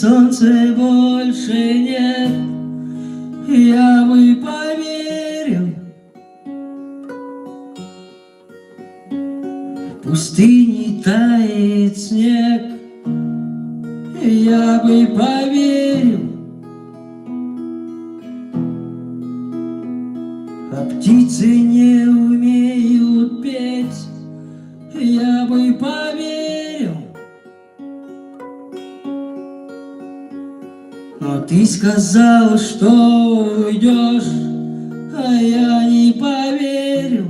солнца больше нет, я бы поверил. В пустыне тает снег, я бы поверил. А птицы не умеют петь, я бы поверил. Но ты сказал, что уйдешь, а я не поверил.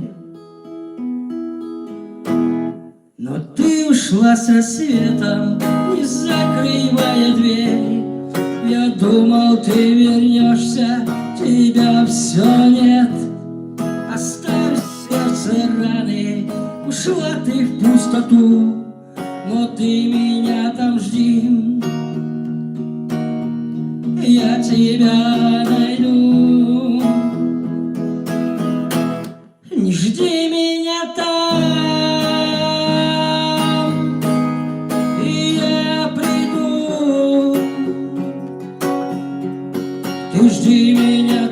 Но ты ушла со светом, не закрывая дверь. Я думал, ты вернешься, тебя все нет. Оставь сердце раны, ушла ты в пустоту, но ты меня там жди, я тебя найду. Не жди меня там, я приду. Ты жди меня